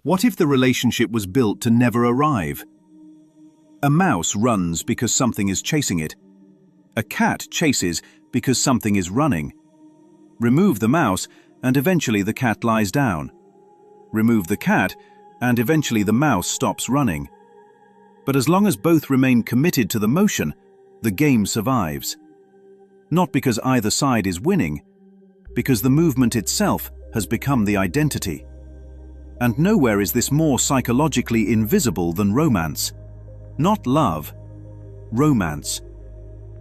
What if the relationship was built to never arrive? A mouse runs because something is chasing it. A cat chases because something is running. Remove the mouse, and eventually the cat lies down. Remove the cat, and eventually the mouse stops running. But as long as both remain committed to the motion, the game survives. Not because either side is winning, because the movement itself has become the identity. And nowhere is this more psychologically invisible than romance. Not love, romance.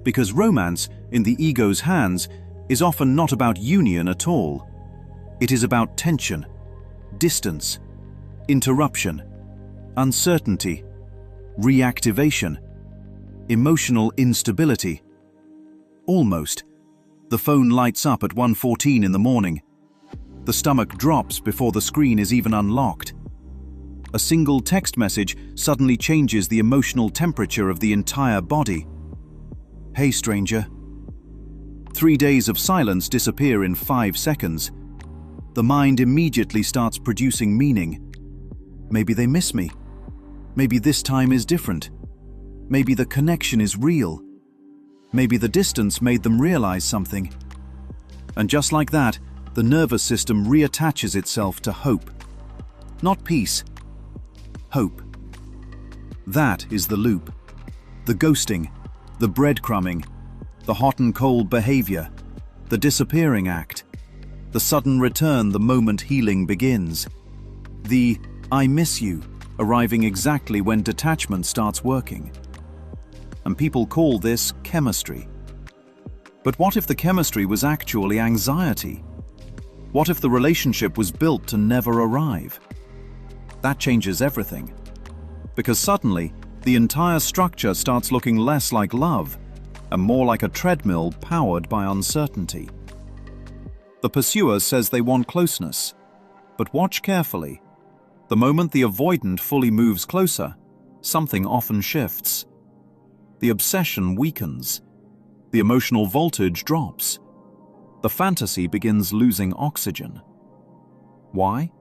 Because romance, in the ego's hands, is often not about union at all. It is about tension, distance, interruption, uncertainty, reactivation, emotional instability. Almost. The phone lights up at 1:14 in the morning. The stomach drops before the screen is even unlocked. A single text message suddenly changes the emotional temperature of the entire body. Hey, stranger. 3 days of silence disappear in 5 seconds. The mind immediately starts producing meaning. Maybe they miss me. Maybe this time is different. Maybe the connection is real. Maybe the distance made them realize something. And just like that, the nervous system reattaches itself to hope. Not peace. Hope. That is the loop. The ghosting, the breadcrumbing, the hot and cold behavior, the disappearing act, the sudden return the moment healing begins, the "I miss you" arriving exactly when detachment starts working. And people call this chemistry. But what if the chemistry was actually anxiety? What if the relationship was built to never arrive? That changes everything. Because suddenly, the entire structure starts looking less like love and more like a treadmill powered by uncertainty. The pursuer says they want closeness, but watch carefully. The moment the avoidant fully moves closer, something often shifts. The obsession weakens. The emotional voltage drops. The fantasy begins losing oxygen. Why?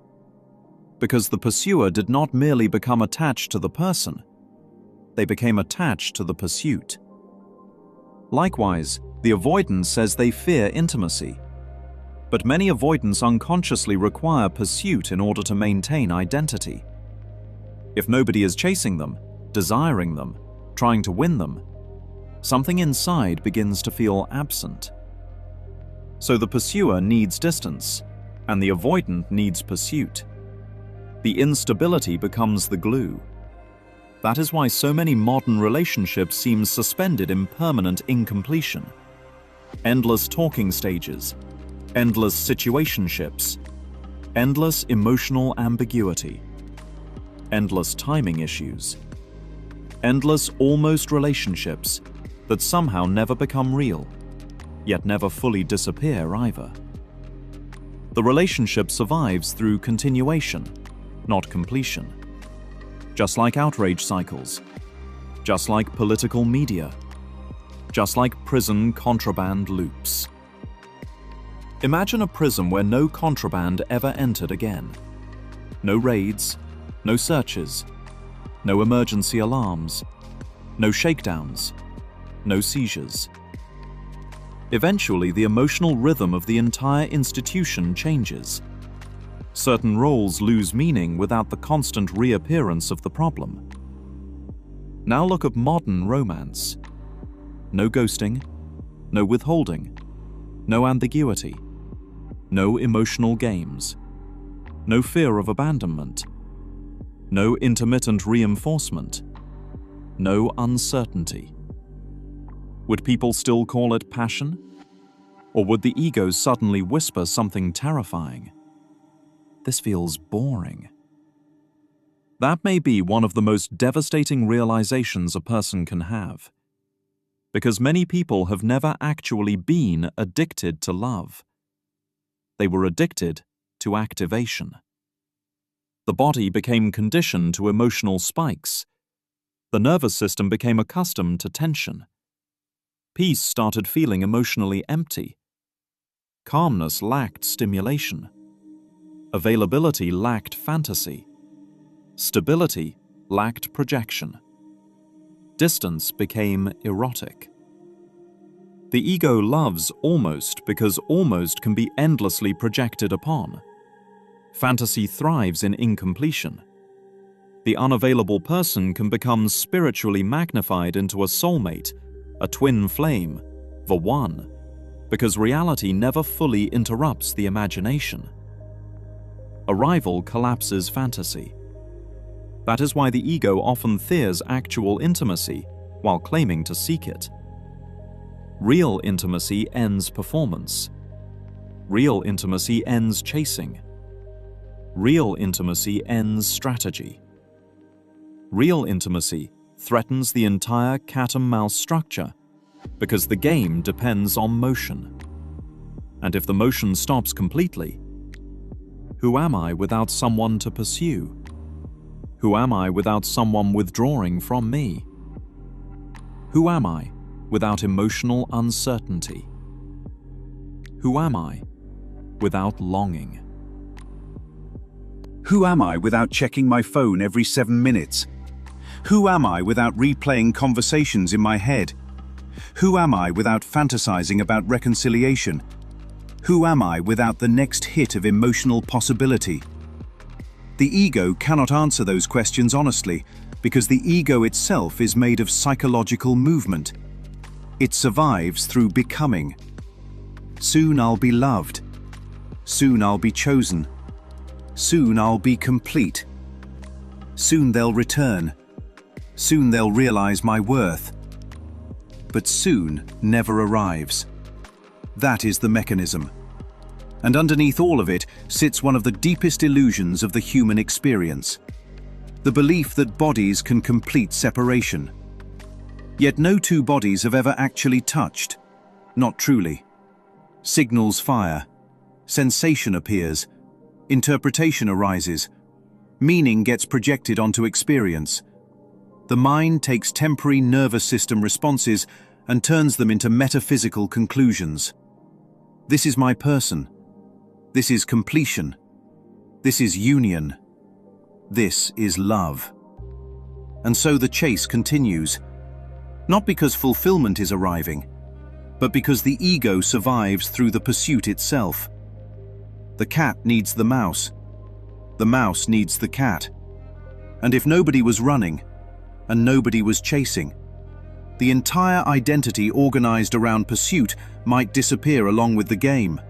Because the pursuer did not merely become attached to the person, they became attached to the pursuit. Likewise, the avoidant says they fear intimacy. But many avoidants unconsciously require pursuit in order to maintain identity. If nobody is chasing them, desiring them, trying to win them, something inside begins to feel absent. So the pursuer needs distance, and the avoidant needs pursuit. The instability becomes the glue. That is why so many modern relationships seem suspended in permanent incompletion. Endless talking stages, endless situationships, endless emotional ambiguity, endless timing issues, endless almost relationships that somehow never become real, yet never fully disappear either. The relationship survives through continuation, not completion. Just like outrage cycles, just like political media, just like prison contraband loops. Imagine a prison where no contraband ever entered again. No raids, no searches, no emergency alarms, no shakedowns, no seizures. Eventually, the emotional rhythm of the entire institution changes. Certain roles lose meaning without the constant reappearance of the problem. Now look at modern romance. No ghosting, no withholding, no ambiguity, no emotional games, no fear of abandonment, no intermittent reinforcement, no uncertainty. Would people still call it passion? Or would the ego suddenly whisper something terrifying? This feels boring. That may be one of the most devastating realizations a person can have, because many people have never actually been addicted to love. They were addicted to activation. The body became conditioned to emotional spikes. The nervous system became accustomed to tension. Peace started feeling emotionally empty. Calmness lacked stimulation. Availability lacked fantasy. Stability lacked projection. Distance became erotic. The ego loves almost because almost can be endlessly projected upon. Fantasy thrives in incompletion. The unavailable person can become spiritually magnified into a soulmate, a twin flame, the one, because reality never fully interrupts the imagination. Arrival collapses fantasy. That is why the ego often fears actual intimacy while claiming to seek it. Real intimacy ends performance. Real intimacy ends chasing. Real intimacy ends strategy. Real intimacy threatens the entire cat-and-mouse structure because the game depends on motion. And if the motion stops completely, who am I without someone to pursue? Who am I without someone withdrawing from me? Who am I without emotional uncertainty? Who am I without longing? Who am I without checking my phone every 7 minutes? Who am I without replaying conversations in my head? Who am I without fantasizing about reconciliation? Who am I without the next hit of emotional possibility? The ego cannot answer those questions honestly because the ego itself is made of psychological movement. It survives through becoming. Soon I'll be loved. Soon I'll be chosen. Soon I'll be complete. Soon they'll return. Soon they'll realize my worth. But soon never arrives. That is the mechanism. And underneath all of it sits one of the deepest illusions of the human experience: the belief that bodies can complete separation. Yet no two bodies have ever actually touched. Not truly. Signals fire. Sensation appears. Interpretation arises. Meaning gets projected onto experience. The mind takes temporary nervous system responses and turns them into metaphysical conclusions. This is my person. This is completion. This is union. This is love. And so the chase continues. Not because fulfillment is arriving, but because the ego survives through the pursuit itself. The cat needs the mouse. The mouse needs the cat. And if nobody was running, and nobody was chasing, the entire identity organized around pursuit might disappear along with the game.